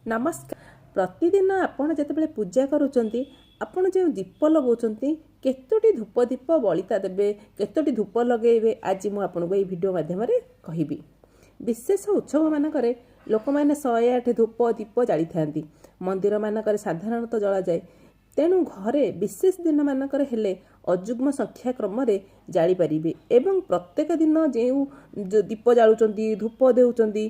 नमस्कार। प्रतिदिन आपण जेतेबेले पूजा करूचंती आपण जो दीप लगाउचंती केतोटी धूप दीप बलिता देबे केतोटी धूप लगेबे आज मु आपनको ए वीडियो माध्यम रे कहिबी। विशेष उत्सव मानकरे लोक माने 108 धूप दीप जाली थांती। मंदिर मानकरे साधारणतः जला जाए, तेणु घरे विशेष दिन मानकरे हेले अजुग्म संख्या क्रम रे जाली परिबे एवं प्रत्येक दिन जो दीप जालुचंती धूप देउचंती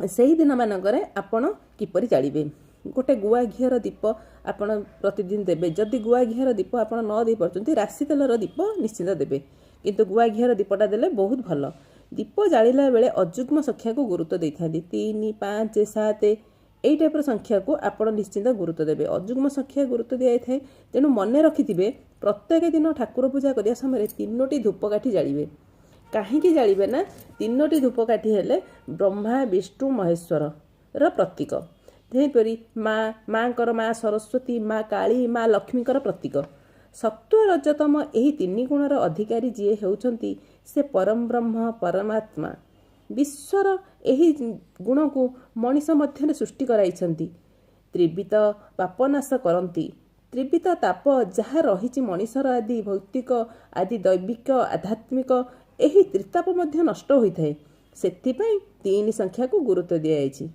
सही दिन मानकरे आपण किपरि जालिबे। गोटे गुआ घीर दीप आपण प्रतिदिन देबे। जदि गुआ घीर दीप आपण न दे परचंती राशि तेलर दीप निश्चित देबे, किंतु गुआ घीर दीपटा देले बहुत भल। दीप जालिला बेले अजुग्म संख्या को गुरुत्व देइथांती। 3, 5, 7 एई टाइपर संख्या को आपण निश्चित गुरुत्व देबे। अजुग्म संख्या गुरुत्व दिया थाए, तेणु मन रखिथिबे प्रत्येक दिन ठाकुर पूजा करिया समय 3टी धूपकाठी जालिबे। कहीं जालिबे ना 3टी धूपकाठी हेले ब्रह्मा विष्णु महेश्वर र प्रतीक। सेहीपरि माँकर माँ सरस्वती, माँ काली, माँ लक्ष्मीकर प्रतीक। सत्व रजतम एही 3 गुणर अधिकारी जी हेउचंती से परम ब्रह्म परमात्मा। विश्वर एही गुण को मनीष मध्य सृष्टि कराइछंती। त्रिवित पापनाश करंती। त्रिवित ताप जहाँ रही मनीषर आदि भौतिक आदि दैविक आध्यात्मिक एही त्रिताप मध्य नष्ट होइथाए। सेथिपई 3 संख्या को गुरुत्व दिया जायछि।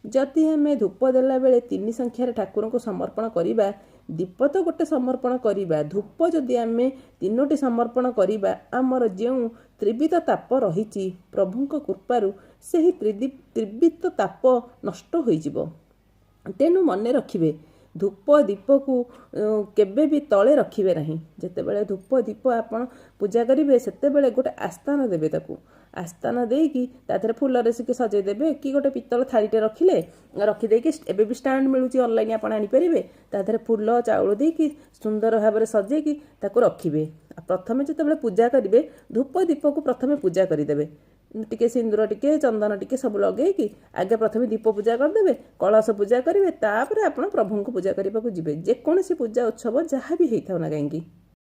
जदि आमे धूप देला बेले 3 संख्यार ठाकुर को समर्पण करिबा, दीप तो गोटे समर्पण करिबा, धूप जदि आमे 3टी समर्पण करिबा, आमर जेउ त्रिवित ताप रहिछि प्रभुଙ୍କ कृपारु सेही त्रिवित ताप नष्ट होइजिवो। तेणु मने रखिबे धूप दीप को केबे भी तले रखिबे नहीं। जेतेबेले धूप दीप आपण पूजा करिवे सेतेबेले गोटे आस्थान देबे। ताकू आस्थान देकी ताथरे फूल रेसिके सजे देबे कि गोटे पित्तल थालीटे रखिले रखि देकी एबे भी स्टैंड मिलुची ऑनलाइन आपण आनी परिबे। ताथरे फूल चाउल देकी सुंदर भाबरे सजेकी ताकू रखिबे। प्रथमे जेतेबेले पूजा करिवे धूप दीप को प्रथमे पूजा करिदेबे। टिके सिंदूर टिके चंदन टिके सब लगेकी आगे प्रथमे दीप पूजा करदेबे, कलश पूजा करिवे, तापर आपण प्रभु को पूजा करबा को जिवे। जे कोनोसी पूजा उत्सव जहाँ भी हेइथाउ ना काहेकि।